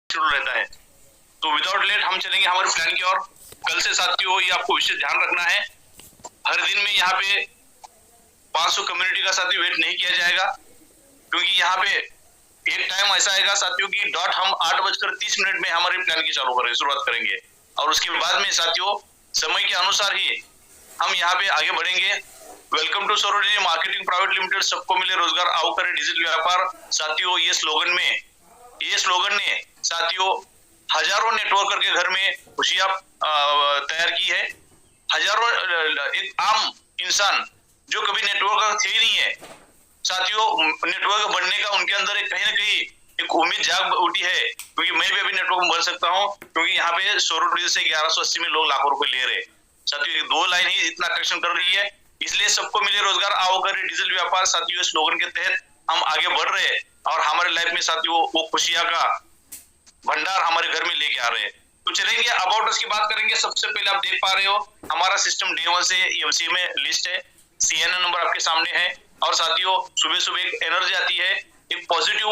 Schedule रहता है। तो विदाउट लेट हम चलेंगे हमारे प्लान की ओर। कल से साथियों ये आपको विशेष ध्यान रखना है, हर दिन में यहाँ पे 500 कम्युनिटी का साथियों वेट नहीं किया जाएगा, क्योंकि यहाँ पे एक टाइम ऐसा आएगा साथियों की डॉट हम 8:30 में हमारे प्लान की चालू करेंगे, शुरुआत करेंगे, और उसके बाद में साथियों समय के अनुसार ही हम यहाँ पे आगे बढ़ेंगे। वेलकम टू सौर ऊर्जा मार्केटिंग प्राइवेट लिमिटेड, सबको मिले रोजगार, आओ करें डिजिटल व्यापार। साथियों ये स्लोगन ने साथियों हजारों नेटवर्कर के घर में खुशियां तैयार की है। हजारों एक आम इंसान जो कभी नेटवर्कर थे ही नहीं है साथियों, नेटवर्क बनने का उनके अंदर एक कहीं ना कहीं एक उम्मीद जाग उठी है, क्योंकि मैं भी अभी नेटवर्क बन सकता हूँ, क्योंकि यहाँ पे सौर ऊर्जा से 1180 में लोग लाखों रुपए ले रहे। साथियों 2 लाइन ही इतना अट्रैक्शन कर रही है, इसलिए सबको मिले रोजगार, आओ करें डिजिटल व्यापार। साथियों स्लोगन के तहत हम आगे बढ़ रहे हैं और हमारे लाइफ में साथियों वो खुशियां का भंडार हमारे घर में लेके आ रहे हैं। तो चलेंगे अबाउट अस की बात करेंगे। सबसे पहले आप देख पा रहे हो हमारा सिस्टम डे 1 से एमसी में लिस्ट है, सीएनएन नंबर आपके सामने है, और साथियों सुबह सुबह एक एनर्जी आती है, एक पॉजिटिव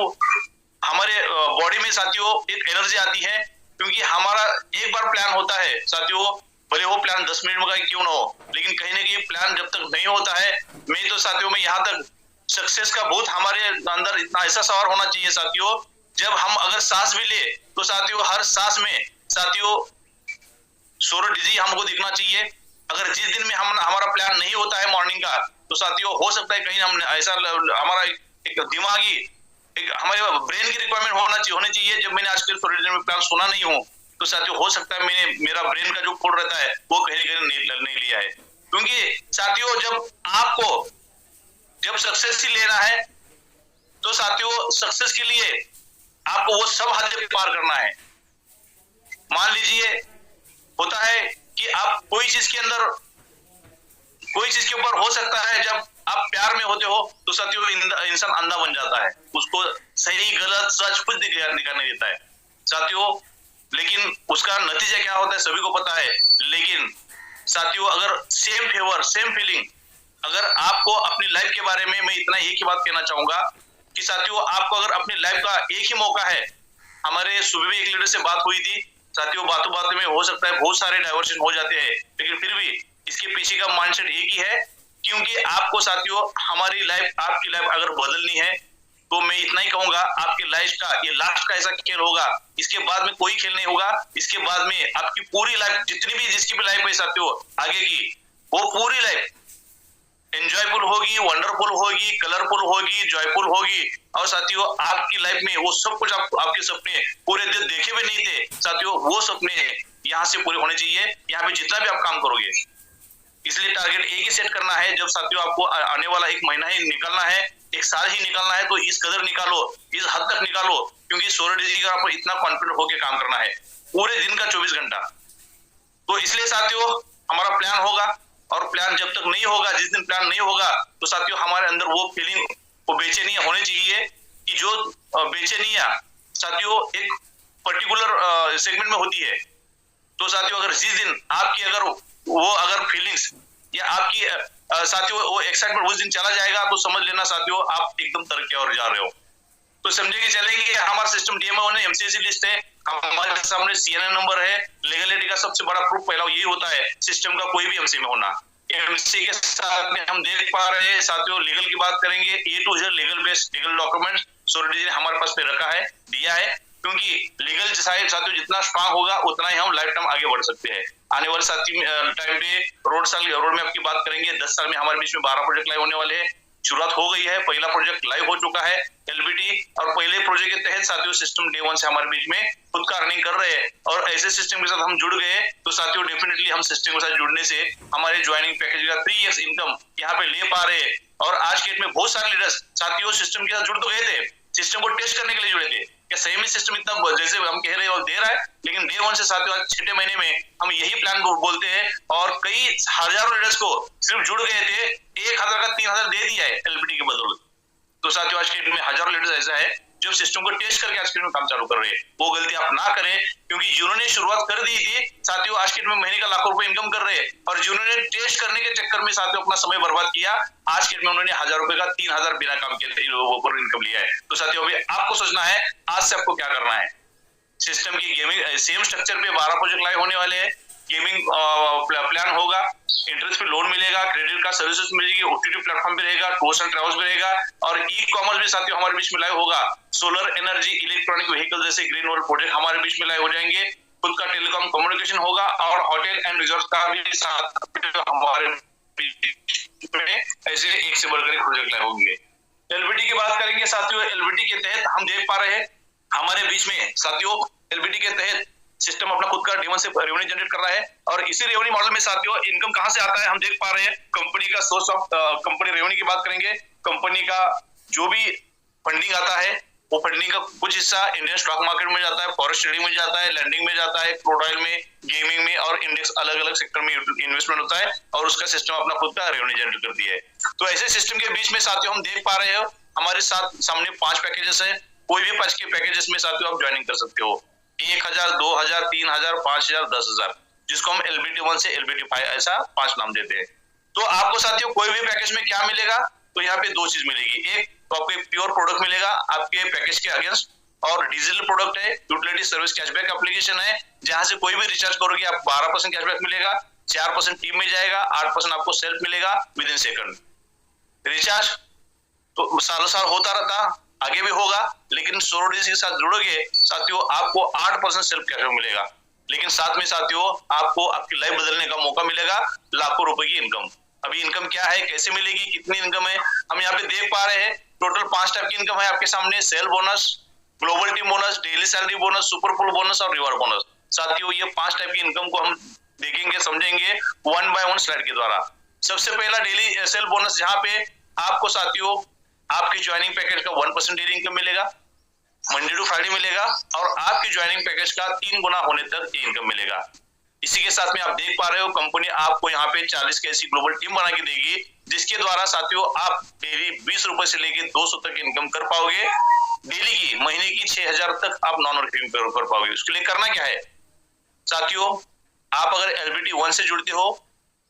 हमारे बॉडी में साथियों एक एनर्जी आती है, क्योंकि हमारा एक बार प्लान होता है साथियों, भले वो प्लान 10 मिनट में क्यों ना हो, लेकिन कहीं ना कहीं प्लान जब तक नहीं होता है, मैं तो साथियों में यहाँ तक सक्सेस का बहुत हमारे अंदर इतना ऐसा सवार होना चाहिए साथियों, जब हम अगर सांस भी ले तो साथियों हर सांस में साथियों सौर डिजी हमको दिखना चाहिए। अगर जिस दिन में हम हमारा प्लान नहीं होता है मॉर्निंग का, तो साथियों हो सकता है कहीं हम ऐसा हमारा एक दिमागी एक हमारे ब्रेन की रिक्वायरमेंट होनी चाहिए। जब मैंने आज के सौर डिजी में प्लान सुना नहीं हूँ, तो साथियों हो सकता है मैंने मेरा ब्रेन का जो कोड रहता है वो कहीं नहीं लिया है, क्योंकि साथियों जब सक्सेस ही लेना है, तो साथियों सक्सेस के लिए आपको वो सब हद पार करना है। मान लीजिए होता है कि आप कोई चीज के ऊपर हो सकता है, जब आप प्यार में होते हो तो साथियों इंसान अंधा बन जाता है, उसको सही गलत सच कुछ निकालने देता है साथियों, लेकिन उसका नतीजा क्या होता है सभी को पता है। लेकिन साथियों अगर सेम फीलिंग अगर आपको अपनी लाइफ के बारे में, मैं इतना एक ही बात कहना चाहूंगा कि साथियों आपको अगर अपनी लाइफ का एक ही मौका है, हमारे सुबह भी एक लीडर से बात हुई थी साथियों, बातों में हो सकता है बहुत सारे डाइवर्शन हो जाते हैं, लेकिन फिर भी इसके पीछे का माइंडसेट एक ही है, क्योंकि आपको साथियों हमारी लाइफ आपकी लाइफ अगर बदलनी है, तो मैं इतना ही कहूंगा आपकी लाइफ का ये लास्ट का ऐसा खेल होगा, इसके बाद में कोई खेल नहीं होगा। इसके बाद में आपकी पूरी लाइफ जितनी भी जिसकी भी लाइफ है साथियों आगे की, वो पूरी लाइफ एंजॉयफुल होगी, वंडरफुल होगी, कलरफुल होगी, जॉयफुल होगी, और साथियों आपकी लाइफ में वो सब कुछ आपके सपने पूरे दिन देखे भी नहीं थे साथियों, वो सपने यहाँ से पूरे होने चाहिए, यहाँ पे जितना भी आप काम करोगे। इसलिए टारगेट एक ही सेट करना है, जब साथियों आपको आने वाला एक महीना ही निकलना है, एक साल ही निकलना है, तो इस कदर निकालो, इस हद तक निकालो, क्योंकि सौर डिजी का आपको इतना कॉन्फिडेंट होकर काम करना है पूरे दिन का 24 घंटा। तो इसलिए साथियों हमारा प्लान होगा, और प्लान जब तक नहीं होगा, जिस दिन प्लान नहीं होगा, तो साथियों हमारे अंदर वो फीलिंग, वो बेचैनियां होनी चाहिए, कि जो बेचैनियां साथियों एक पर्टिकुलर सेगमेंट में होती है। तो साथियों अगर जिस दिन आपकी अगर फीलिंग्स या आपकी साथियों वो एक्साइटमेंट उस दिन चला जाएगा, तो समझ लेना साथियों आप एकदम तरक्की और जा रहे हो। तो समझे कि चलेंगे हमारा सिस्टम डीएमओ ने एमसीसी लिस्ट है, हमारे सामने सीएनएन नंबर है, लीगलिटी का सबसे बड़ा प्रूफ पहला यही होता है सिस्टम का कोई भी एमसी में होना। एमसी के साथ में हम देख पा रहे हैं साथियों, लीगल की बात करेंगे, A to Z legal based legal document सौर डिजी ने हमारे पास में रखा है, दिया है, क्योंकि लीगल साइड साथियों जितना स्ट्रांग होगा उतना ही हम लाइफ टाइम आगे बढ़ सकते हैं। आने वाले साथी टाइम पे रोड में आपकी बात करेंगे, 10 साल में हमारे बीच में 12 प्रोजेक्ट लाइव होने वाले हैं, शुरुआत हो गई है, पहला प्रोजेक्ट लाइव हो चुका है एलबीटी, और पहले प्रोजेक्ट के तहत साथियों सिस्टम डे 1 से हमारे बीच में खुद का अर्निंग कर रहे हैं, और ऐसे सिस्टम के साथ हम जुड़ गए, तो साथियों डेफिनेटली हम सिस्टम के साथ जुड़ने से हमारे ज्वाइनिंग पैकेज का 3x इनकम यहाँ पे ले पा रहे हैं। और आज के डेट में बहुत सारे लीडर्स साथियों सिस्टम के साथ जुड़ तो गए थे, सिस्टम को टेस्ट करने के लिए जुड़े थे, क्या सही में सिस्टम इतना जैसे हम कह रहे हैं और दे रहा है, लेकिन डे 1 से साथियों आज 6 महीने में हम यही प्लान बोलते हैं, और कई हजारों लीडर्स को सिर्फ जुड़ गए थे, 1000 का 3000 दे दिया है एलबीटी के बदौलत। तो साथियों आज के डेट में हजारों लीडर्स ऐसा है जो सिस्टम को टेस्ट करके आज के डेट में काम चालू कर रहे हैं, वो गलती आप ना करें, क्योंकि जिन्होंने शुरुआत कर दी थी साथियों आज के डेट में महीने का लाखों रुपए इनकम कर रहे हैं, और जिन्होंने टेस्ट करने के चक्कर में साथियों अपना समय बर्बाद किया, आज के डेट में उन्होंने 1000 रुपए का 3000 बिना काम के ऊपर इनकम लिया है। तो साथियों अभी आपको सोचना है आज से आपको क्या करना है। सिस्टम की गेमिंग सेम स्ट्रक्चर पे 12 प्रोजेक्ट लाइव होने वाले हैं। गेमिंग प्लान होगा, इंटरेस्ट पे लोन मिलेगा, क्रेडिट कार्ड सर्विसेज मिलेगी, ओटीटी प्लेटफॉर्म भी रहेगा, टूर्स एंड ट्रैवल्स भी रहेगा और ई कॉमर्स भी साथियों हमारे बीच में लाइव होगा। सोलर एनर्जी, इलेक्ट्रॉनिक व्हीकल जैसे ग्रीन वर्ल्ड प्रोजेक्ट हमारे बीच में लाइव हो जाएंगे। खुद का टेलीकॉम कम्युनिकेशन होगा और होटल एंड रिजॉर्ट का भी साथ हमारे बीच में ऐसे एक से बढ़कर एक प्रोजेक्ट लाइव होंगे। एलबीटी की बात करेंगे साथियों, एलबीटी के तहत हम देख पा रहे हैं हमारे बीच में साथियों एलबीटी के तहत सिस्टम अपना खुद का D1 से रेवेन्यू जनरेट कर रहा है और इसी रेवेन्यू मॉडल में साथियों इनकम कहां से आता है हम देख पा रहे हैं। कंपनी का सोर्स ऑफ कंपनी रेवेन्यू की बात करेंगे, कंपनी का जो भी फंडिंग आता है वो फंडिंग का कुछ हिस्सा इंडियन स्टॉक मार्केट में जाता है, फॉरेस्ट ट्रेडिंग में जाता है, लैंडिंग में जाता है, क्रूड ऑयल में, गेमिंग में और इंडेक्स अलग अलग सेक्टर में इन्वेस्टमेंट होता है और उसका सिस्टम अपना खुद का रेवेन्यू जनरेट करती है। तो ऐसे सिस्टम के बीच में साथियों हम देख पा रहे हो हमारे साथ सामने 5 पैकेजेस है। कोई भी 5 के पैकेजेस में साथियों आप ज्वाइनिंग कर सकते हो, 1000, 2000, 3000, 5000, 10000, जिसको हम LBT1 से LBT5 ऐसा 5 नाम देते हैं। तो आपको साथियों कोई भी पैकेज में क्या मिलेगा, तो यहाँ पे 2 चीज मिलेगी। एक तो आपको प्योर प्रोडक्ट मिलेगा आपके पैकेज के अगेंस्ट और डिजिटल प्रोडक्ट है, यूटिलिटी सर्विस कैशबैक एप्लीकेशन है, जहां से कोई भी रिचार्ज करोगे आप 12% कैशबैक मिलेगा, 4% टीम में जाएगा, 8% आपको सेल्फ मिलेगा विद इन सेकंड। रिचार्ज तो सालों साल होता रहता, आगे भी होगा, लेकिन सोरोडिस के साथ जुड़ोगे साथियों आपको 8% सेल्फ कैशबैक मिलेगा, लेकिन साथ में साथियों आपको आपकी लाइफ बदलने का मौका मिलेगा, लाखों रुपए की इनकम। अभी इनकम क्या है, कैसे मिलेगी, कितनी इनकम है, हम यहाँ पे देख पा रहे हैं। टोटल 5 टाइप की इनकम है आपके सामने, sale bonus, global team bonus, daily salary bonus, super pool bonus और रिवॉर्ड बोनस। साथियों ये 5 टाइप की इनकम को हम देखेंगे, समझेंगे 1 बाय 1 स्लाइड के द्वारा। सबसे पहला डेली सेल बोनस, जहां पे आपको साथियों आपकी ज्वाइनिंग पैकेज का 1% डेली इनकम मिलेगा, मंडे टू फ्राइडे मिलेगा और आपकी ज्वाइनिंग पैकेज का 3 गुना होने तक ये इनकम मिलेगा। इसी के साथ में आप देख पा रहे हो कंपनी आपको यहाँ पे 40 की ऐसी ग्लोबल टीम बना के देगी, जिसके द्वारा साथियों आप डेली 20 रुपए से लेके 200 तक इनकम कर पाओगे डेली की, महीने की 6000 तक आप नॉन वर्किंग कर पाओगे। उसके लिए करना क्या है साथियों, आप अगर LBT1 से जुड़ते हो,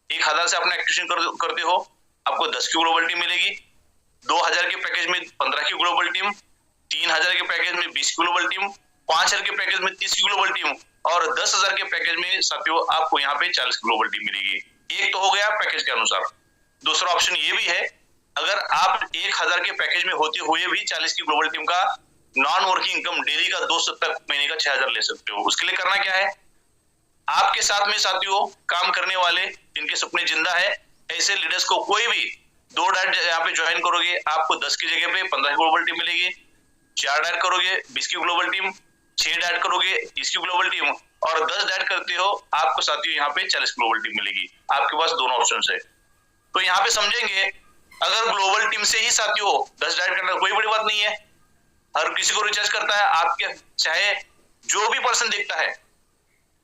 1000 से अपना एक्टिवेशन करते हो, आपको 10 की ग्लोबल टीम मिलेगी, 2000 के पैकेज में 15 की ग्लोबल टीम, 3000 के पैकेज में 20 की ग्लोबल टीम, 5000 के पैकेज में 30 की ग्लोबल टीम और 10,000 के पैकेज में साथियों आपको यहाँ पे 40 की ग्लोबल टीम मिलेगी। एक तो हो गया पैकेज के अनुसार। दूसरा ऑप्शन ये भी है, अगर आप 1000 के पैकेज में होते हुए भी 40 की ग्लोबल टीम का नॉन वर्किंग इनकम डेली का 200 तक महीने का 6000 ले सकते हो। उसके लिए करना क्या है, आपके साथ में साथियों काम करने वाले जिनके सपने जिंदा है, ऐसे लीडर्स को कोई भी 2 डाइट यहाँ पे ज्वाइन करोगे, आपको 10 की जगह पे 15 की ग्लोबल टीम मिलेगी, 4 डाइट करोगे 20 की ग्लोबल टीम, 6 डाइट करोगे 30 की ग्लोबल टीम और 10 डाइट करते हो आपको साथियों यहाँ पे 40 ग्लोबल टीम मिलेगी। आपके पास दोनों ऑप्शन है। तो यहाँ पे समझेंगे, अगर ग्लोबल टीम से ही साथियों 10 डाइट करना कोई बड़ी बात नहीं है, हर किसी को रिचार्ज करता है, आपके चाहे जो भी पर्सन दिखता है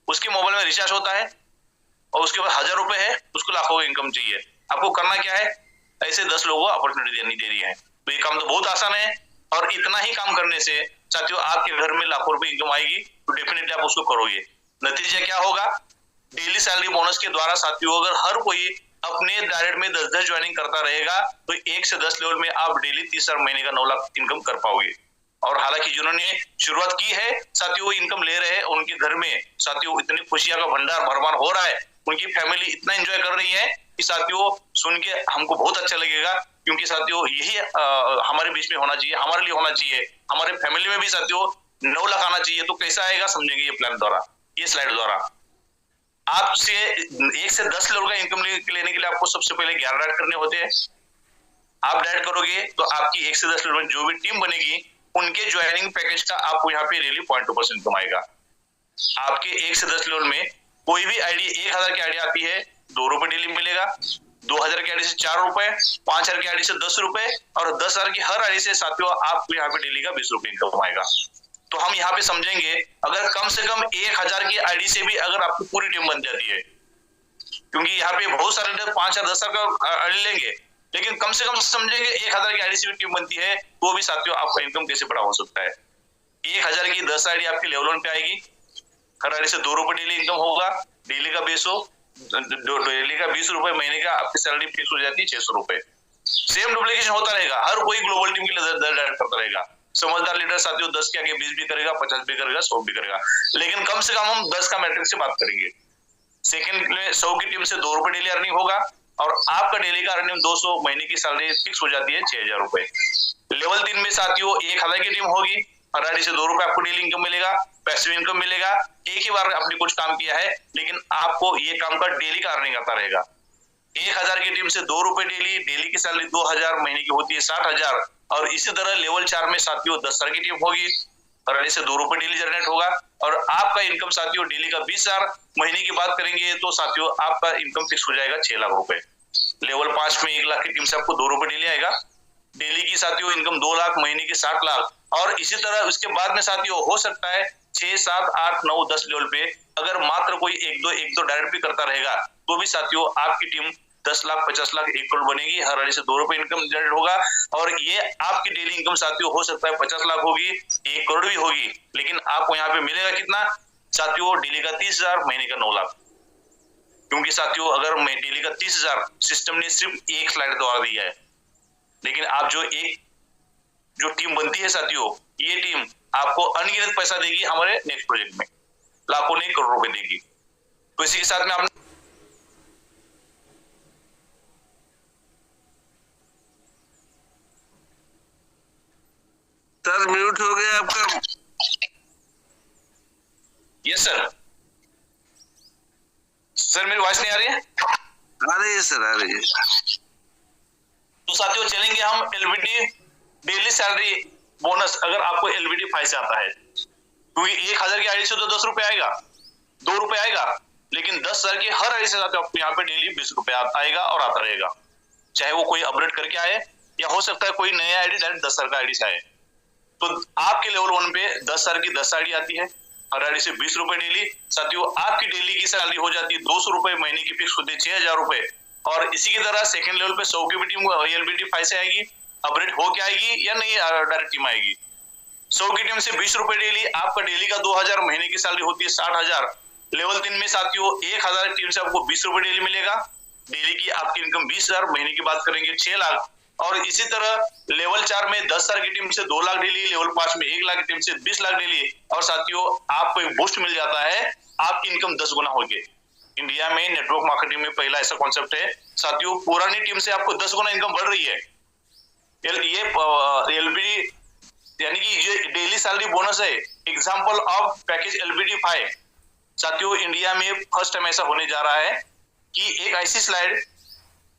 उसके मोबाइल में रिचार्ज होता है और उसके पास 1000 रुपए है, उसको लाखों की इनकम चाहिए। आपको करना क्या है, ऐसे 10 लोगों को अपॉर्चुनिटी देनी दे रही है। तो ये काम तो बहुत आसान है और इतना ही काम करने से साथियों आपके घर में लाखों रुपए इनकम आएगी, तो डेफिनेटली आप उसको करोगे। नतीजा क्या होगा, डेली सैलरी बोनस के द्वारा साथियों अगर हर कोई अपने डायरेक्ट में 10-10 ज्वाइनिंग करता रहेगा तो 1 से 10 लेवल में आप डेली 30 महीने का 9 लाख इनकम कर पाओगे। और हालांकि जिन्होंने शुरुआत की है साथियों, इनकम ले रहे हैं, उनके घर में साथियों इतनी खुशियां का भंडार भरमार हो रहा है, उनकी फैमिली इतना एंजॉय कर रही है कि साथियों सुन के हमको बहुत अच्छा लगेगा, क्योंकि साथियों यही हमारे बीच में होना चाहिए, हमारे लिए होना चाहिए, हमारे फैमिली में भी साथियों 9 लाख आना चाहिए। तो कैसा आएगा समझेंगे ये प्लान द्वारा, ये स्लाइड द्वारा। आपसे 1 से 10 लोगों का इनकम लेने के लिए आपको सबसे पहले 11 डाइट करने होते हैं। आप डाइट करोगे तो आपकी 1 से 10 लोगों में जो भी टीम बनेगी उनके ज्वाइनिंग पैकेज का आपको यहाँ पे डेली 0.2% इनकम आएगा। आपके 1 से 10 लेवल में कोई भी आईडी 1000 की आईडी आती है 2 रुपए डेली मिलेगा, 2000 की आईडी से 4 रुपए, 5000 की आईडी से 10 रुपए और 10,000 की हर आईडी से साथियों आपको यहाँ पे डेली का 20 रुपए इनकम आएगा। तो हम यहाँ पे समझेंगे, अगर कम से कम 1000 की आईडी से भी अगर आपकी पूरी टीम बन जाती है, क्योंकि यहाँ पे बहुत सारे 5,000 10,000 का आईडी लेंगे, लेकिन कम से कम समझेंगे 1000 की आईडी से भी टीम बनती है, वो भी साथियों आपका इनकम कैसे बड़ा हो सकता है। 1000 की 10 आईडी आपके लेवल 1 पे आएगी, हर आईडी से 2 रुपए डेली इनकम होगा, डेली का 200, डेली का 20 रुपए, महीने का आपकी सैलरी फिक्स हो जाती है 600 रुपए। सेम डुप्लीकेशन होता रहेगा, हर कोई ग्लोबल टीम के लिए 10 डाइट करता रहेगा। समझदार लीडर साथियों 10 के आगे 20 भी करेगा, 50 भी करेगा, 100 भी करेगा, लेकिन कम से कम हम 10 का मैट्रिक से बात करेंगे। सेकंड में 100 की टीम से 2 रुपए डेली अर्निंग होगा और आपका डेली का अर्निंग 200, महीने की सैलरी फिक्स हो जाती है 6,000 रुपए। लेवल 3 में साथियों 1,000 की टीम होगी, हर आईडी से 2 रुपए आपको डेली इनकम मिलेगा, पैसिव इनकम मिलेगा। एक ही बार आपने कुछ काम किया है, लेकिन आपको ये काम का डेली का अर्निंग आता रहेगा। 1,000 की टीम से 2 रुपए डेली, डेली की सैलरी 2,000, महीने की होती है 60,000। और इसी तरह लेवल 4 में साथियों 10,000 की टीम होगी, हर आईडी से 2 रुपए डेली जनरेट होगा और आपका इनकम साथियों डेली का 20,000, महीने की बात करेंगे तो साथियों आपका इनकम फिक्स हो जाएगा 6 लाख रुपए। लेवल 5 में 1 लाख की टीम से आपको 2 रुपए डेली आएगा, डेली की साथियों इनकम 2 लाख, महीने की 60 लाख। और इसी तरह उसके बाद में साथियों हो सकता है 6, 7, 8, 9, 10 लेवल पे अगर मात्र कोई एक दो डायरेक्ट भी करता रहेगा तो भी साथियों आपकी टीम 10 लाख, 50 लाख, 1 करोड़ बनेगी, हर आईडी से 2 रुपए इनकम जनरेट होगा। और ये आपकी डेली इनकम साथियों हो सकता है 50 लाख होगी, 1 करोड़ भी होगी, लेकिन आपको यहाँ पे मिलेगा कितना साथियों, डेली का 30,000, महीने का 9 लाख। क्योंकि साथियों अगर मैं डेली का 30,000 सिस्टम ने सिर्फ एक स्लाइड द्वारा दिया है, लेकिन आप जो टीम बनती है साथियों, ये टीम आपको अनगिनत पैसा देगी हमारे नेक्स्ट प्रोजेक्ट में, लाखों नहीं करोड़ों रुपए देगी। तो इसी के साथ में आपने सर म्यूट हो गया आपका। Yes sir. सर मेरी वॉइस नहीं आ रही है? आ रही है सर, आ रही है। तो साथियों चलेंगे हम एलबीडी डेली सैलरी बोनस। अगर आपको एलबीडी 5 से आता है, क्योंकि 1,000 की आईडी से तो 10 रुपए आएगा, 2 रुपए आएगा, लेकिन 10,000 की हर आईडी से आपको यहाँ पे डेली 20 रुपए आएगा और आता रहेगा, चाहे वो कोई अपडेट करके आए या हो सकता है कोई नया आईडी डायरेक्ट 10,000 का आईडी से आए। तो आपके लेवल 1 पे 10,000 की 10 आईडी आती है, हर आईडी से 20 रुपए डेली। साथियों आपकी डेली की सैलरी हो जाती है 200 रुपए, महीने की फिक्स होती है 6,000 रुपए। और इसी की तरह सेकंड लेवल पे 100 की भी टीम एलबीडी 5 से आएगी, अपडेट होके आएगी या नहीं डायरेक्ट टीम आएगी। 100 की टीम से 20 रुपए डेली, आपका डेली का 2,000, महीने की सैलरी होती है 60,000। लेवल 3 में साथियों 1,000 की टीम से आपको 20 रुपए डेली मिलेगा, डेली की आपकी इनकम 20,000, महीने की बात करेंगे 6 लाख। और इसी तरह लेवल 4 में 10,000 की टीम से 2 लाख डेली, लेवल 5 में 1 लाख की टीम से 20 लाख डेली। और साथियों आपको एक बूस्ट मिल जाता है, आपकी इनकम 10 गुना होगी। इंडिया में नेटवर्क मार्केटिंग में पहला ऐसा कॉन्सेप्ट है साथियों, पुरानी टीम से आपको 10 गुना इनकम बढ़ रही है। ये एलबीडी यानी कि ये डेली सैलरी बोनस है, एग्जांपल ऑफ पैकेज एलबीडी 5। साथियों इंडिया में फर्स्ट टाइम ऐसा होने जा रहा है कि एक ऐसी स्लाइड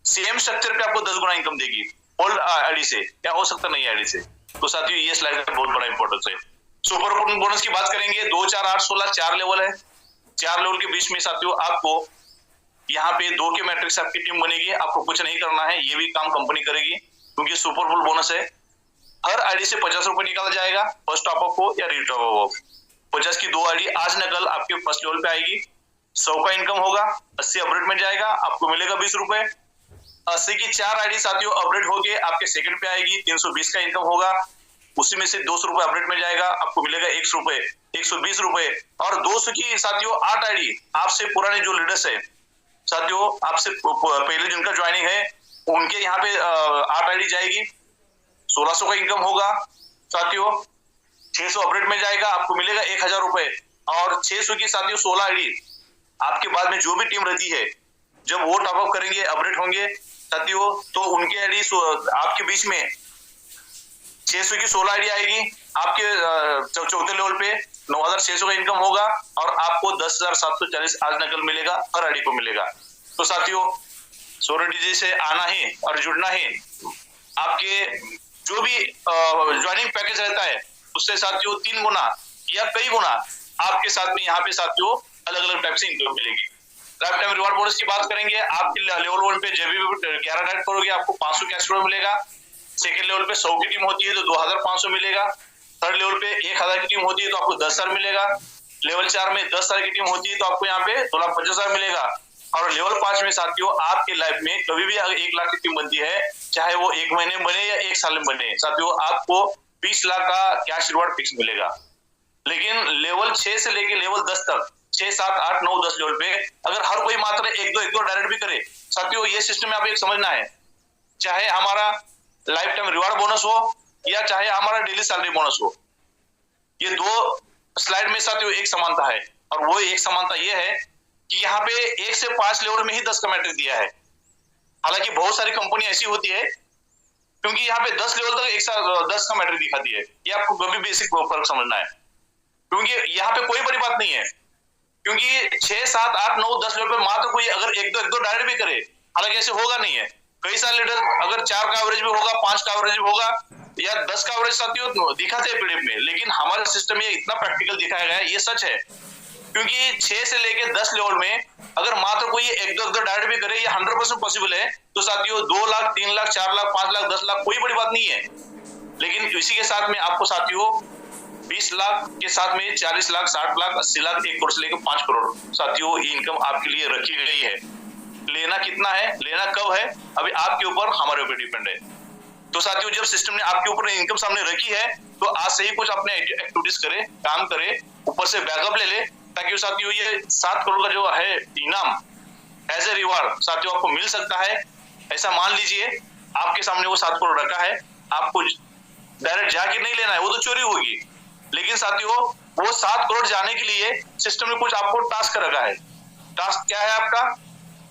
सेम स्ट्रक्चर पे आपको 10 गुना इनकम देगी, ओल्ड आईडी से या हो सकता नहीं आईडी से। तो साथियों ये स्लाइड का बहुत बड़ा इंपॉर्टेंस है। सुपर बोनस की बात करेंगे 2, 4, 8, 16 4 लेवल है। 4 लेवल के बीच में साथियों आपको यहाँ पे 2 के मैट्रिक्स आपकी टीम बनेगी, आपको कुछ नहीं करना है, ये भी काम कंपनी करेगी क्योंकि सुपर फुल बोनस है। हर आईडी से 50 रुपए निकाला जाएगा, फर्स्ट टॉपअप हो या रीटॉप हो। 50 की 2 आईडी आज न कल आपके फर्स्ट लेवल पे आएगी, 100 का इनकम होगा, 80 अपडेट में जाएगा, आपको मिलेगा 20 रुपए। 80 की 4 आईडी साथियों अपडेट होके आपके सेकंड पे आएगी, 320 का इनकम होगा, उसी में से 200 रुपए अपडेट में जाएगा, आपको मिलेगा 100 रुपए, 120 रुपए। और 200 की साथियों 8 आईडी आपसे पुराने जो लीडर्स है साथियों, आपसे पहले जिनका ज्वाइनिंग है उनके यहाँ पे 8 आईडी जाएगी, 1600 का इनकम होगा साथियों, 600 अपडेट में जाएगा, आपको मिलेगा 1,000 रुपए। और 600 की साथियों 16 आईडी आपके बाद में जो भी टीम रहती है, जब वो टॉपअप करेंगे, अपडेट होंगे साथियों, तो उनके आईडी आपके बीच में 600 की 16 आईडी आएगी, आपके चौथे लेवल पे 9,600 का इनकम होगा और आपको 10,740 आज नकल मिलेगा, हर आईडी को मिलेगा। तो साथियों सोरेडी से आना ही और जुड़ना ही, आपके जो भी ज्वाइनिंग पैकेज रहता है उससे साथियों 3 गुना या कई गुना आपके साथ में यहाँ पे साथियों अलग अलग टाइप से इनकम मिलेगी। लाइफ टाइम रिवार्ड बोनस की बात करेंगे, आपके लेवल 1 पे जब भी 11 डायरेक्ट करोगे आपको 500 कैश फ्लो मिलेगा। सेकंड लेवल पे 100 की टीम होती है तो 2,500 मिलेगा। थर्ड लेवल पे 1,000 की टीम होती है तो आपको 10,000 मिलेगा। लेवल 4 में 10,000 की टीम होती है तो आपको यहाँ पे 2,50,000 मिलेगा। और लेवल 5 में साथियों आपके लाइफ में कभी भी अगर 1 लाख की टीम बनती है, चाहे वो 1 महीने में बने या 1 साल में बने, साथियों आपको 20 लाख का कैश रिवार्ड फिक्स मिलेगा। लेकिन लेवल 6 से लेके लेवल 10 तक, 6, 7, 8, 9, 10 लेवल पे अगर हर कोई मात्र 1-2 डायरेक्ट भी करे साथियों, ये सिस्टम में आप एक समझना है, चाहे हमारा लाइफ टाइम रिवार्ड बोनस हो या चाहे हमारा डेली सैलरी बोनस हो, ये दो स्लाइड में साथियों एक समानता है। और वो एक समानता ये है कि यहाँ पे 1 से 5 लेवल में ही 10 का मैट्रिक दिया है। हालांकि बहुत सारी कंपनी ऐसी होती है क्योंकि यहाँ पे 10 लेवल तक एक साथ 10 का मैट्रिक दिखाती है। ये आपको कभी बेसिक फर्क समझना है, क्योंकि यहाँ पे कोई बड़ी बात नहीं है। क्योंकि 6, 7, 8, 9, 10 लेवल पे मात्र कोई अगर एक दो डायरेक्ट भी करे, हालांकि ऐसे होगा नहीं है। कई सारे लीडर अगर 4 का एवरेज भी होगा, 5 का एवरेज भी होगा या 10 का एवरेज साथियों दिखाते हैं पीडीएफ में, लेकिन हमारे सिस्टम में इतना प्रैक्टिकल दिखाया गया है, ये सच है। क्योंकि 6 से लेके 10 लेवल में अगर मात्र कोई एक दो डायरेक्ट भी करे, ये 100% पॉसिबल है। तो साथियों 2 लाख, 3 लाख, 4 लाख, 5 लाख, 10 लाख कोई बड़ी बात नहीं है। लेकिन इसी के साथ में आपको साथियों 20 लाख के साथ में 40 लाख, 60 लाख, 80 लाख, 1 करोड़ से लेकर 5 करोड़ साथियों ये इनकम आपके लिए रखी गई है। लेना कितना है, लेना कब है, अभी आपके ऊपर, हमारे ऊपर डिपेंड है। तो साथियों जब सिस्टम ने आपके ऊपर इनकम सामने रखी है, तो आज से ही कुछ अपने एक्टिविटीज करे, काम करे, ऊपर से बैकअप ले ले, ताकि साथियों ये 7 करोड़ का जो है इनाम एज ए रिवार्ड साथियों आपको मिल सकता है। ऐसा मान लीजिए आपके सामने वो 7 करोड़ रखा है, आपको डायरेक्ट जाके नहीं लेना है, वो तो चोरी होगी। लेकिन साथियों वो 7 करोड़ जाने के लिए सिस्टम ने कुछ आपको टास्क रखा है। टास्क क्या है आपका?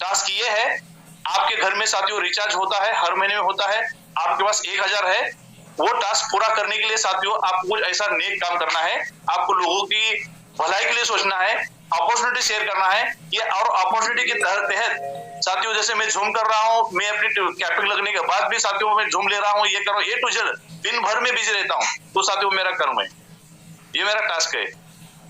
टास्क ये है, आपके घर में साथियों रिचार्ज होता है, हर महीने में होता है, आपके पास 1000 है। वो टास्क पूरा करने के लिए साथियों आपको कुछ ऐसा नेक काम करना है, आपको लोगों की भलाई के लिए सोचना है, अपॉर्चुनिटी शेयर करना है। ये और अपॉर्चुनिटी के तहत साथियों जैसे मैं झूम कर रहा हूँ, मैं अपनी कैपिंग लगने के बाद भी साथियों मैं झूम ले रहा हूँ, ये कर रहा हूँ, A to Z दिन भर में बिजी रहता हूँ। तो साथियों मेरा कर्म है, ये मेरा टास्क है।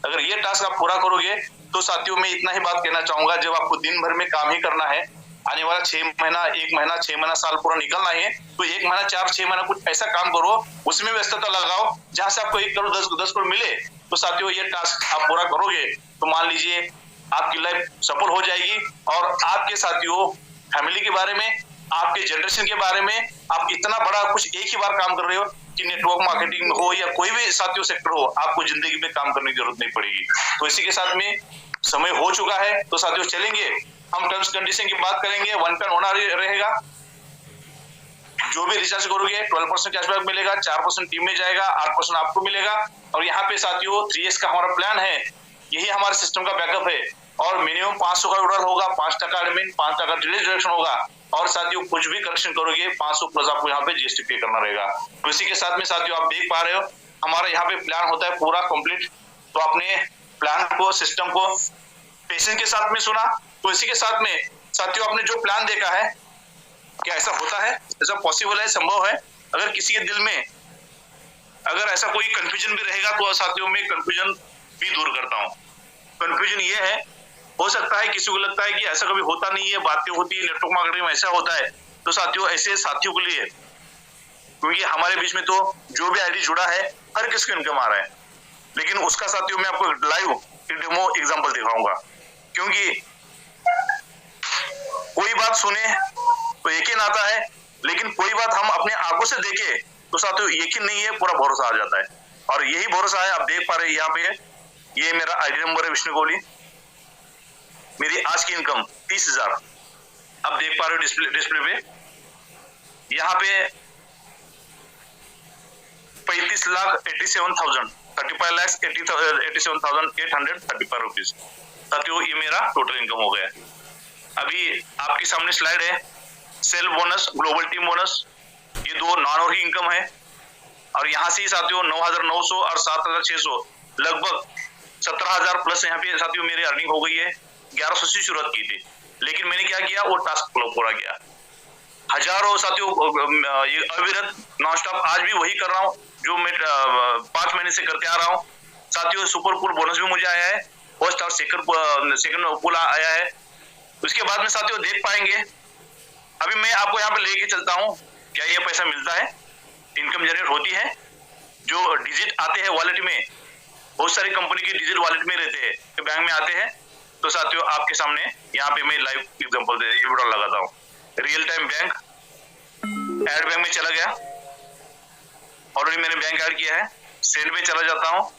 अगर ये टास्क आप पूरा करोगे तो साथियों मैं इतना ही बात कहना चाहूंगा, जब आपको दिन भर में काम ही करना है, आने वाला 6 महीना, 1 महीना, 6 महीना, साल पूरा निकलना है, तो 1 महीना, 4-6 महीना कुछ ऐसा काम करो, उसमें व्यस्तता लगाओ जहां से आपको 1 करोड़ 10 करोड़ मिले। तो साथियों ये टास्क आप पूरा करोगे तो मान लीजिए आपकी लाइफ सफल हो जाएगी। और आपके साथियों फैमिली के बारे में, आपके जनरेशन के बारे में, आप इतना बड़ा कुछ एक ही बार काम कर रहे हो कि नेटवर्क मार्केटिंग हो या कोई भी साथियों सेक्टर हो, आपको जिंदगी में काम करने की जरूरत नहीं पड़ेगी। तो इसी के साथ में समय हो चुका है, तो साथियों चलेंगे हम टर्म्स कंडीशन की बात करेंगे। 1 टाइम होना रहेगा, जो भी रिचार्ज करोगे 12% कैशबैक मिलेगा, 4% टीम में जाएगा, 8% आपको मिलेगा। और यहाँ पे साथियों 3S का हमारा प्लान है, यही हमारे सिस्टम का बैकअप है। और मिनिमम 500 का विड्रॉल होगा, 5% एडमिन, 5% डिडक्शन होगा। और साथियों कुछ भी करेक्शन करोगे 500 प्लस आपको यहाँ पे जीएसटी पे करना रहेगा। तो इसी के साथ में साथियों आप देख पा रहे हो हमारा यहाँ पे प्लान होता है पूरा कंप्लीट। तो अपने प्लान को, सिस्टम को पेशेंस के साथ में सुना। तो इसी के साथ में साथियों आपने जो प्लान देखा है, क्या ऐसा होता है, ऐसा पॉसिबल है, संभव है? अगर किसी के दिल में अगर ऐसा कोई कंफ्यूजन भी रहेगा तो साथियों में कंफ्यूजन भी दूर करता हूँ। कंफ्यूजन ये है, हो सकता है किसी को लगता है कि ऐसा कभी होता नहीं है, बातें होती है, नेटवर्क मार्केटिंग में ऐसा होता है। तो साथियों ऐसे साथियों के लिए, क्योंकि हमारे बीच में तो जो भी आईडी जुड़ा है हर किसको इनकम आ रहा है, लेकिन उसका साथियों मैं आपको लाइव डेमो एग्जांपल दिखाऊंगा। क्योंकि कोई बात सुने तो यकीन आता है, लेकिन कोई बात हम अपने आंखों से देखे तो साथियों यकीन नहीं है, पूरा भरोसा आ जाता है। और यही भरोसा है, आप देख पा रहे हैं यहाँ पे ये मेरा आईडी नंबर है विष्णु कोहली। मेरी आज की इनकम 30,000 आप देख पा रहे हो डिस्प्ले पे। यहाँ पे 35,87,000 35,87,835 रुपीज साथियों ये मेरा टोटल इनकम हो गया। अभी आपके सामने स्लाइड है, self bonus, global team bonus, ये 2 नॉन वर्किंग इनकम है। और यहाँ से ही साथियों 9,900 और 7,600 लगभग 17,000 प्लस यहाँ पे साथियों मेरी अर्निंग हो गई है। 1100 से शुरुआत की थी, लेकिन मैंने क्या किया, वो टास्क पूरा किया। हजारों साथियों ये अविरत नॉन स्टॉप आज भी वही कर रहा हूँ जो मैं 5 महीने से करते आ रहा हूँ। साथियों सुपर पूल बोनस भी मुझे आया है, फर्स्ट और सेकंड पूल आया है। उसके बाद में साथियों देख पाएंगे, अभी मैं आपको यहाँ पे लेके चलता हूँ, क्या ये पैसा मिलता है, इनकम जनरेट होती है। जो डिजिट आते हैं वॉलेट में, बहुत सारी कंपनी के डिजिट वॉलेट में रहते हैं, तो बैंक में आते हैं। तो साथियों आपके सामने यहाँ पे मैं लाइव एग्जांपल विड्रॉल लगाता हूँ। Real time bank, add bank में चला गया, ऑलरेडी मैंने बैंक ऐड किया है। सेंड में चला जाता हूँ,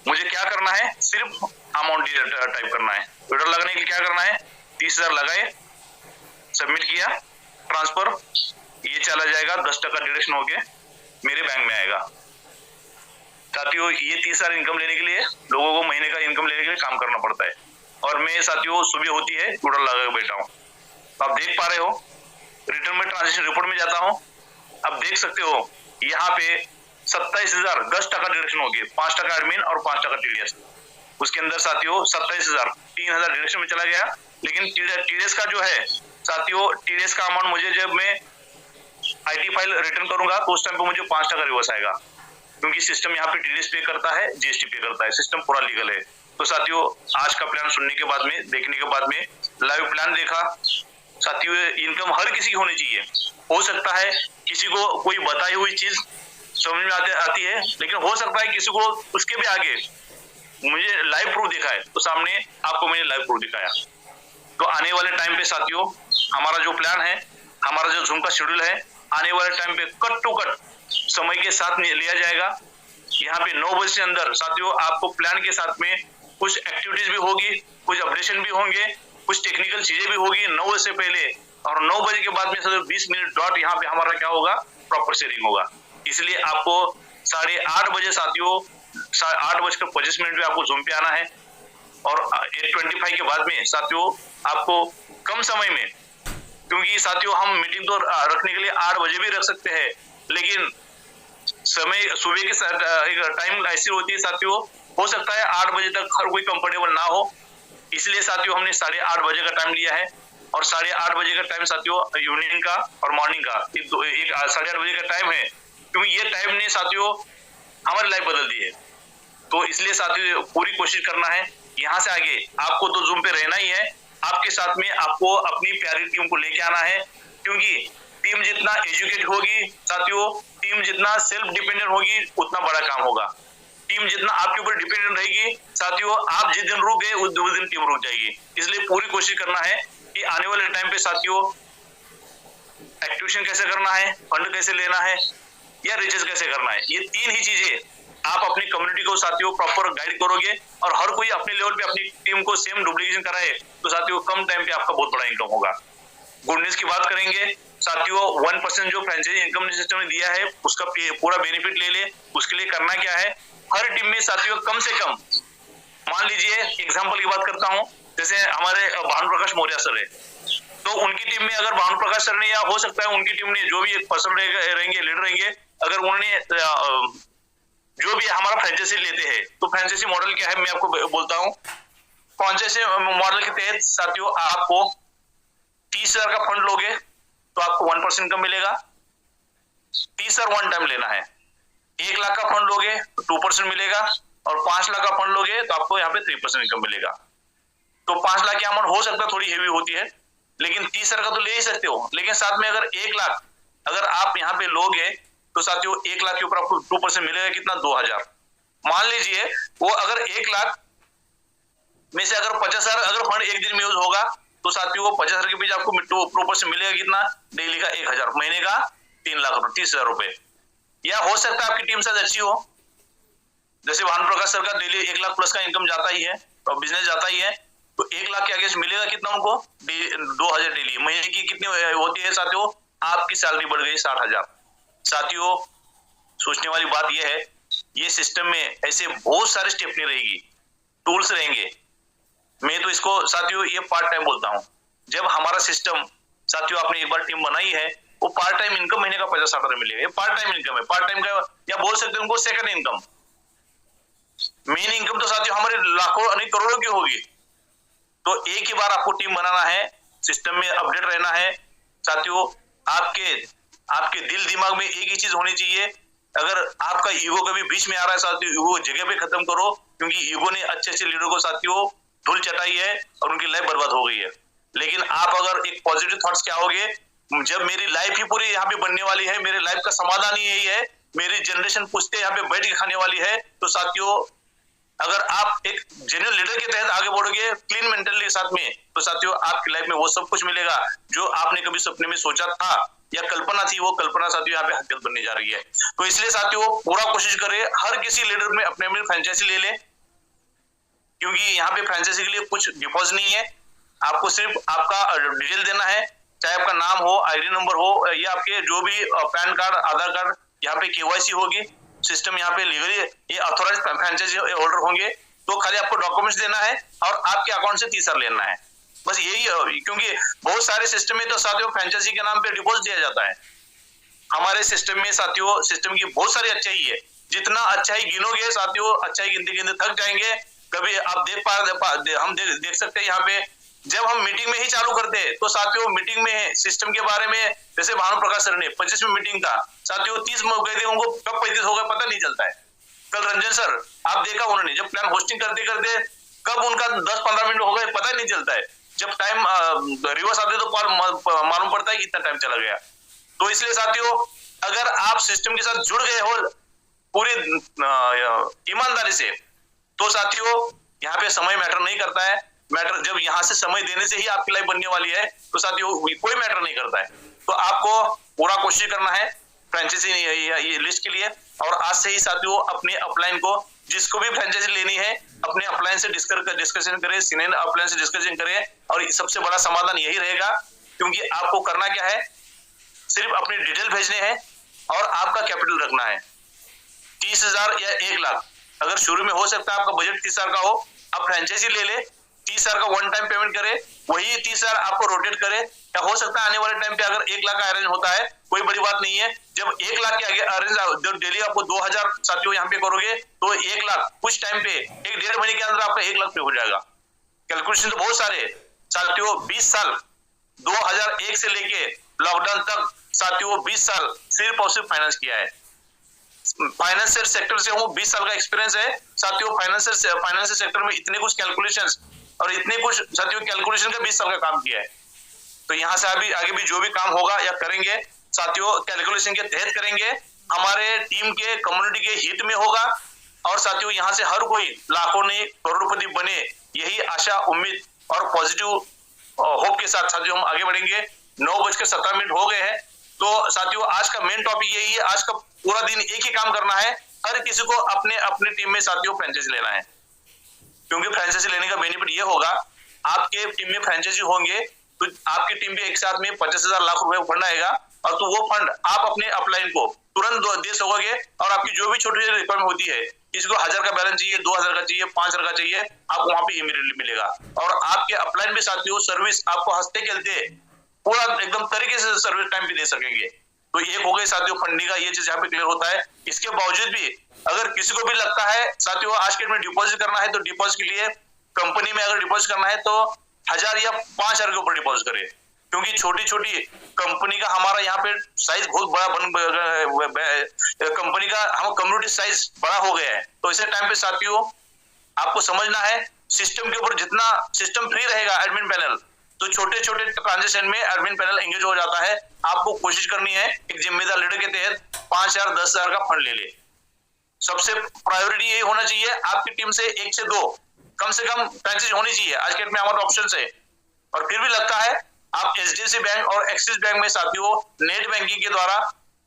मुझे क्या करना है, सिर्फ अमाउंट टाइप करना है। विड्रॉल लगाने के लिए क्या करना है, 30,000 लगाए, सबमिट किया, ट्रांसफर, ये चला जाएगा 10% डिडक्शन हो गया। मेरे बैंक में आएगा। साथियों ये 30,000 इनकम लेने के लिए लोगों को महीने का इनकम लेने के लिए काम करना पड़ता है, और मैं साथियों सुबह होती है टोटल लगा के बैठा हूँ। आप देख पा रहे हो रिटर्न में ट्रांजेक्शन रिपोर्ट में जाता हूँ, आप देख सकते हो यहाँ पे 27,000 10% डिडक्शन हो गए, 5% एडमिन और 5% टीडीएस। उसके अंदर साथियों 27,000 3,000 डिडक्शन में चला गया। लेकिन टीडीएस का जो है साथियों, टीडीएस का अमाउंट मुझे जब मैं आईटी फाइल रिटर्न करूंगा तो उस टाइम पे मुझे 5% रिवर्स आएगा, क्योंकि सिस्टम यहाँ पे टीडीएस पे करता है, जीएसटी पे करता है, सिस्टम पूरा लीगल है। तो साथियों आज का प्लान सुनने के बाद में, देखने के बाद में, लाइव प्लान देखा साथियों, इनकम हर किसी की होनी चाहिए। हो सकता है किसी को कोई बताई हुई चीज समझ में आती है, लेकिन हो सकता है किसी को उसके भी आगे मुझे लाइव प्रूफ दिखा है, तो सामने आपको मैंने लाइव प्रूफ दिखाया। तो आने वाले टाइम पे साथियों हमारा जो प्लान है, हमारा जो जूम का शेड्यूल है, आने वाले टाइम पे कट टू कट समय के साथ लिया जाएगा। यहाँ पे 9 बजे से अंदर साथियों आपको प्लान के साथ में कुछ एक्टिविटीज भी होगी, कुछ अपडेशन भी होंगे, कुछ टेक्निकल चीजें भी होगी 9 बजे से पहले, और 9 बजे के बाद में 20 मिनट डॉट यहाँ पे हमारा क्या होगा, प्रॉपर शेयरिंग होगा। इसलिए आपको 8:30 बजे साथियों 8:25 पे आपको जूम पे आना है, और 8:25 के बाद में साथियों आपको कम समय में, क्योंकि साथियों हम मीटिंग तो रखने के लिए 8 बजे भी रख सकते हैं, लेकिन समय सुबह के साथ एक टाइम ऐसी होती है साथियों, हो सकता है 8 बजे तक हर कोई कंफर्टेबल ना हो, इसलिए साथियों हमने 8:30 बजे का टाइम लिया है। और 8:30 बजे का टाइम साथियों इवनिंग का और मॉर्निंग का एक 8:30 बजे का टाइम है, क्योंकि ये टाइम ने साथियों हमारी लाइफ बदल दी है। तो इसलिए साथियों पूरी कोशिश करना है, यहाँ से आगे आपको तो जूम पे रहना ही है, आपके साथ में आपको अपनी प्यारी टीम को लेके आना है, क्योंकि टीम जितना एजुकेट होगी साथियों, टीम जितना सेल्फ डिपेंडेंट होगी, उतना बड़ा काम होगा। टीम जितना आपके ऊपर डिपेंडेंट रहेगी साथियों, आप जिस दिन रुक गए उस दिन टीम रुक जाएगी। इसलिए पूरी कोशिश करना है कि आने वाले टाइम पे साथियों एक्टिवेशन कैसे करना है, फंड कैसे लेना है, या रिचेज कैसे करना है, ये 3 ही चीजें आप अपनी कम्युनिटी को साथियों प्रॉपर गाइड करोगे, और हर कोई अपने लेवल पे अपनी टीम को सेम डुप्लीकेशन कराए, तो साथियों कम टाइम पे आपका बहुत बड़ा इनकम होगा। गुड न्यूज की बात करेंगे साथियों, 1% जो फ्रेंचाइजी इनकम सिस्टम ने दिया है उसका पूरा बेनिफिट ले ले। उसके लिए करना क्या है, हर टीम में साथियों कम से कम, मान लीजिए एग्जांपल की बात करता हूं, जैसे हमारे भानु प्रकाश मौर्य सर है, तो उनकी टीम में अगर भानु प्रकाश सर ने, या हो सकता है उनकी टीम ने जो भी एक पर्सन रहेंगे, लीडर रहेंगे, अगर उन्होंने जो भी हमारा फ्रेंचाइजी लेते हैं, तो फ्रेंचाइजी मॉडल क्या है मैं आपको बोलता हूँ। फ्रेंचाइजी मॉडल के तहत साथियों आपको 30,000 का फंड लोगे तो आपको 1% इनकम मिलेगा, 30,000 वन टाइम लेना है। 1 लाख का फंड लोगे तो 2% मिलेगा, और 5 लाख का फंड लोगे तो आपको यहाँ पे 3% इनकम मिलेगा। तो 5 लाख की अमाउंट हो सकता है थोड़ी हेवी होती है, लेकिन 30,000 का तो ले ही सकते हो। लेकिन साथ में अगर 1 लाख अगर आप यहाँ पे लोगे तो साथियों 1 लाख के ऊपर आपको 2% मिलेगा, कितना, 2,000। मान लीजिए वो अगर 1 लाख में से अगर 50,000 अगर फंड एक दिन में यूज होगा, तो साथियों वो 50,000 के बीच आपको 2% मिलेगा, कितना, डेली का 1,000, महीने का 3 लाख रुपए, 30,000 रुपए। या हो सकता है आपकी टीम शायद अच्छी हो, जैसे भानु प्रकाश सर का डेली 1 लाख प्लस का इनकम जाता ही है और बिजनेस जाता ही है, तो 1 लाख के आगे मिलेगा कितना उनको, 2,000 डेली। महीने की कितनी होती है साथियों, आपकी सैलरी बढ़ गई 60,000। साथियों सोचने वाली बात यह है, ये सिस्टम में ऐसे बहुत सारे स्टेप नहीं रहेगी, टूल्स रहेंगे। मैं तो इसको साथियों ये पार्ट टाइम बोलता हूँ। जब हमारा सिस्टम साथियों आपने एक बार टीम बनाई है, वो पार्ट टाइम इनकम महीने का 50-60 मिलेगा, ये पार्ट टाइम इनकम है। पार्ट टाइम का या बोल सकते हैं उनको सेकंड इनकम। मेन इनकम तो साथियों हमारे लाखों अनेक करोड़ों की होगी। तो एक ही बार आपको टीम बनाना है, सिस्टम में अपडेट रहना है साथियों। आपके दिल दिमाग में एक ही चीज होनी चाहिए, अगर आपका ईगो कभी बीच में आ रहा है साथियों, ईगो जगह पे खत्म करो, क्योंकि ईगो ने अच्छे अच्छे लीडर को साथियों धूल चटाई है और उनकी लाइफ बर्बाद हो गई है। लेकिन आप अगर एक पॉजिटिव थॉट्स क्या होगे, जब मेरी लाइफ ही पूरी यहाँ पे बनने वाली है, मेरे लाइफ का समाधान ही यही है, मेरी जनरेशन पूछते यहाँ पे बैठ के खाने वाली है, तो साथियों अगर आप एक जेन्युइन लीडर के तहत आगे बढ़ोगे क्लीन मेंटली के साथ में, तो साथियों आपकी लाइफ में वो सब कुछ मिलेगा जो आपने कभी सपने में सोचा था या कल्पना थी, वो कल्पना साथियों यहाँ पे हकीकत बनने जा रही है। तो इसलिए साथियों पूरा कोशिश करें, हर किसी लीडर में अपने अपनी फ्रेंचाइजी ले ले, क्योंकि यहाँ पे फ्रेंचाइजी के लिए कुछ डिपॉजिट नहीं है, आपको सिर्फ आपका डिटेल देना है, चाहे आपका नाम हो, आईडी नंबर हो, या आपके जो भी पैन कार्ड, आधार कार्ड यहाँ पे केवाईसी होगी, सिस्टम यहाँ पे लीगली ये ऑथोराइज फ्रेंचाइजी होल्डर होंगे, तो खाली आपको डॉक्यूमेंट्स देना है और आपके अकाउंट से 30 लेना है, बस यही। क्योंकि बहुत सारे सिस्टम में तो साथियों फ्रेंचाइजी के नाम पे डिपॉजिट दिया जाता है। हमारे सिस्टम में साथियों सिस्टम की बहुत सारी अच्छाई है, जितना अच्छाई गिनोगे साथियों, अच्छाई गिनते गिनते थक जाएंगे। कभी आप हम देख सकते हैं यहाँ पे जब हम मीटिंग में ही चालू करते हैं तो साथियों मीटिंग में सिस्टम के बारे में, जैसे भानु प्रकाश सर ने 25वीं मीटिंग था साथियों, 30 गए थे, उनको कब 35 हो गए पता नहीं चलता है। कल रंजन सर आप देखा उन्होंने जब प्लान होस्टिंग करते करते कब उनका 10-15 मिनट हो गए पता नहीं चलता है, जब टाइम रिवर्स आते तो मालूम पड़ता है कि इतना टाइम चला गया। तो इसलिए साथियों अगर आप सिस्टम के साथ जुड़ गए हो पूरी ईमानदारी से, तो साथियों यहाँ पे समय मैटर नहीं करता है। मैटर जब यहाँ से समय देने से ही आपकी लाइफ बनने वाली है, तो साथियों कोई मैटर नहीं करता है। तो आपको पूरा कोशिश करना है फ्रेंचाइजी ये लिस्ट के लिए, और आज से ही साथियों अपने अपलाइन को, जिसको भी फ्रेंचाइजी लेनी है अपने अपलाइन से डिस्कशन करें, सीनियर अपलाइन से डिस्कशन करें, और सबसे बड़ा समाधान यही रहेगा। क्योंकि आपको करना क्या है, सिर्फ अपनी डिटेल भेजने हैं और आपका कैपिटल रखना है 30,000 या 1 लाख। अगर शुरू में हो सकता है आपका बजट 30,000 का हो, आप फ्रेंचाइजी ले ले, 30,000 का वन टाइम पेमेंट करे, वही 30,000 आपको रोटेट करे, या हो सकता है आने वाले टाइम पे अगर 1 लाख का अरेंज होता है कोई बड़ी बात नहीं है। जब 1 लाख के आगे अरेंज, जब डेली आपको 2,000 साथियों यहाँ पे करोगे तो 1 लाख कुछ टाइम पे 1-1.5 महीने के अंदर आपका 1 लाख पे हो जाएगा। कैलकुलेशन तो बहुत सारे साथियों, 20 साल 2001 से लेके लॉकडाउन तक साथियों 20 साल सिर्फ और सिर्फ फाइनेंस किया है। फाइनेंशियल सेक्टर से हूँ, 20 साल का एक्सपीरियंस है साथियों। फाइनेंशियल सेक्टर में इतने कुछ कैलकुलेशंस और इतने कुछ साथियों कैलकुलेशन का 20 साल का काम किया है। तो यहाँ से अभी आगे भी जो भी काम होगा या करेंगे साथियों कैलकुलेशन के तहत करेंगे, हमारे टीम के कम्युनिटी के हित में होगा। और साथियों यहाँ से हर कोई लाखों ने करोड़पति बने, यही आशा उम्मीद और पॉजिटिव होप के साथ साथियों हम आगे बढ़ेंगे। 9:17 हो गए हैं। तो साथियों आज का मेन टॉपिक यही है, आज का पूरा दिन एक ही काम करना है, हर किसी को अपने अपने टीम में साथियों फ्रेंचाइजी लेना है। क्योंकि फ्रेंचाइजी लेने का बेनिफिट ये होगा, आपके टीम में फ्रेंचाइजी होंगे तो आपकी टीम भी एक साथ में 50,000 लाख रुपए फंड आएगा, और तो वो फंड आप अपने अपलाइन को तुरंत दे सकोगे। और आपकी जो भी छोटी छोटी रिक्वायरमेंट होती है, किसी को 1,000 का बैलेंस चाहिए, 2,000 का चाहिए, 5,000 का चाहिए, आपको वहां पे इमीडिएटली मिलेगा। और आपके अपलाइन में साथियों सर्विस आपको हंसते खेलते पूरा एकदम तरीके से सर्विस टाइम पे दे सकेंगे। तो एक हो गई साथियों फंडिंग का, ये चीज यहाँ पे क्लियर होता है। इसके बावजूद भी अगर किसी को भी लगता है साथियों आज के डेट में डिपॉजिट करना है, तो डिपॉजिट के लिए कंपनी में अगर डिपॉजिट करना है तो 1,000 या 5,000 के ऊपर डिपॉजिट करे। क्योंकि छोटी छोटी कंपनी का हमारा यहाँ पे साइज बहुत बड़ा कंपनी का हम कम्युनिटी साइज बड़ा हो गया है। तो इसे टाइम पे साथियों आपको समझना है, सिस्टम के ऊपर जितना सिस्टम फ्री रहेगा एडमिन पैनल, तो छोटे छोटे ट्रांजेक्शन में एडमिन पैनल एंगेज हो जाता है। आपको कोशिश करनी है एक जिम्मेदार लीडर के तहत 5,000 10,000 का फंड ले ले। सबसे प्रायोरिटी ये होना चाहिए आपकी टीम से 1 से 2 कम से कम फ्रेंचाइजी होनी चाहिए। आज के डेट में हमारे ऑप्शन है। और फिर भी लगता है आप एचडीएफसी बैंक और एक्सिस बैंक में साथियों नेट बैंकिंग के द्वारा,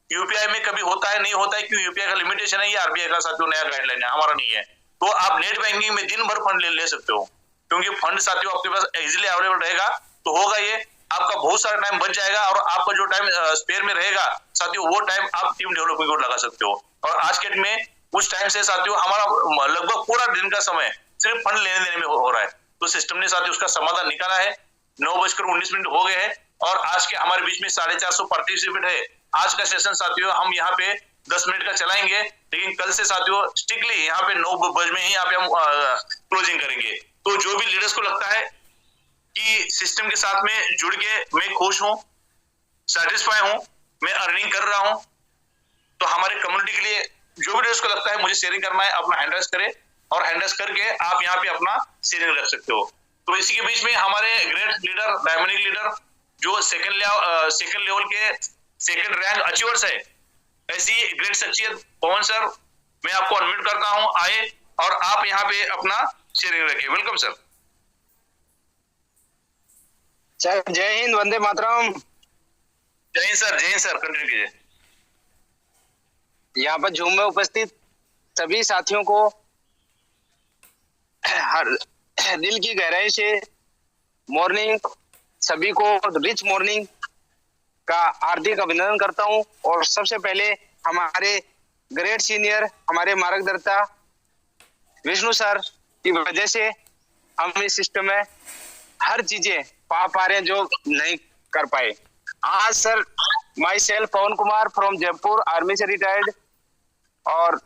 यूपीआई में कभी होता है नहीं होता है, क्योंकि यूपीआई का लिमिटेशन है, ये आरबीआई का साथियों नया गाइडलाइन है, हमारा नहीं है। तो आप नेट बैंकिंग में दिन भर फंड ले सकते हो, क्योंकि फंड साथियों आपके पास इजीली अवेलेबल रहेगा। तो होगा ये, आपका बहुत सारा टाइम बच जाएगा, और आपका जो टाइम स्पेयर में रहेगा साथियों वो टाइम आप टीम डेवलपमेंट को लगा सकते हो। और आज के डेट में उस टाइम से साथियों हमारा लगभग पूरा दिन का समय सिर्फ फंड लेने देने में हो रहा है। तो सिस्टम ने साथियों उसका समाधान निकाला है। 9:19 हो गए हैं और आज के हमारे बीच में 450 पार्टिसिपेंट है। आज का सेशन साथियों हम यहाँ पे 10 मिनट का चलाएंगे, लेकिन कल से साथियों स्ट्रिक्टली यहाँ पे 9 बजे में ही यहाँ पे हम क्लोजिंग करेंगे। तो जो भी लीडर्स को लगता है कि सिस्टम के साथ में जुड़ के मैं खुश हूँ, सेटिस्फाई हूँ, मैं अर्निंग कर रहा हूँ, तो हमारे कम्युनिटी के लिए जो भी लीडर्स को लगता है मुझे शेयरिंग करना है, अपना हैंड रेस करे, और हैंड रेस करके आप यहाँ पे अपना शेयरिंग रख सकते हो। तो इसी के बीच में हमारे ग्रेट लीडर, डायमंडिक लीडर जो सेकंड लेवल के सेकंड रैंक अचीवर्स है, ऐसी ग्रेट शख्सियत पवन सर, मैं आपको अनम्यूट करता हूं, आए और आप यहाँ पे अपना शेयरिंग रखिए। Welcome sir. जय हिंद, वंदे मातरम। जय हिंद सर, जय हिंद सर, कंटिन्यू कीजिए। यहाँ पर जूम में उपस्थित सभी साथियों को हर दिल की गहराई से मॉर्निंग, सभी को रिच मॉर्निंग का हार्दिक अभिनंदन करता हूँ। और सबसे पहले हमारे ग्रेट सीनियर, हमारे मार्गदर्ता विष्णु सर की वजह से हम इस सिस्टम में हर चीजें पा रहे हैं जो नहीं कर पाए। आज sir my self Pawan Kumar from Jaipur, army से रिटायर्ड, और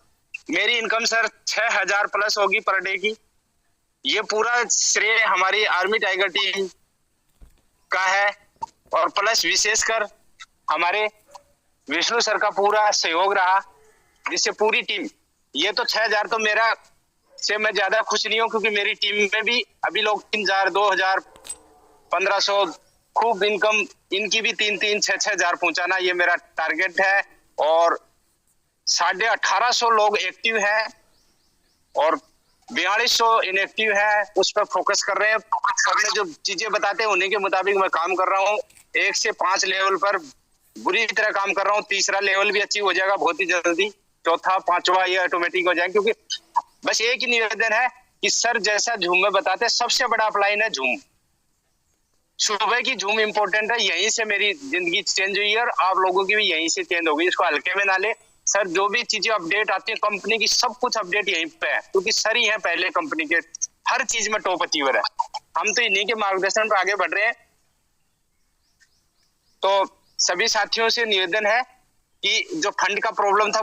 मेरी इनकम सर 6,000 प्लस होगी पर डे की। ये पूरा श्रेय हमारी आर्मी टाइगर टीम का है, और प्लस विशेषकर हमारे विष्णु सर का पूरा सहयोग रहा, जिससे पूरी टीम, ये तो 6,000 तो मेरा से मैं ज्यादा खुश नहीं हूँ, क्योंकि मेरी टीम में भी अभी लोग 3,000, 2,000, 1,500 खूब इनकम, इनकी भी 3,000, 6,000 पहुंचाना ये मेरा टारगेट है। और 1,850 लोग एक्टिव हैं और 4,200 इनएक्टिव है, उस पर फोकस कर रहे हैं। सबने जो चीजें बताते हैं उन्हीं के मुताबिक मैं काम कर रहा हूँ। 1 से 5 लेवल पर बुरी तरह काम कर रहा हूँ। 3रा लेवल भी अचीव हो जाएगा बहुत ही जल्दी, 4था, 5वां ये ऑटोमेटिक हो जाएगा। क्योंकि बस एक ही निवेदन है कि सर जैसा झूम में बताते हैं, सबसे बड़ा अपलाइन है झूम। सुबह की झूम इंपॉर्टेंट है, यहीं से मेरी जिंदगी चेंज हुई है और आप लोगों की भी यहीं से चेंज होगी। इसको हल्के में ना ले सर, जो भी चीजें अपडेट आती है कंपनी की, सब कुछ अपडेट यहीं पे है, क्योंकि सर ही है पहले कंपनी के हर चीज में टॉप अचीवर है। हम तो इन्हीं के मार्गदर्शन पर आगे बढ़ रहे हैं। तो सभी साथियों से निवेदन है कि जो फंड का प्रॉब्लम था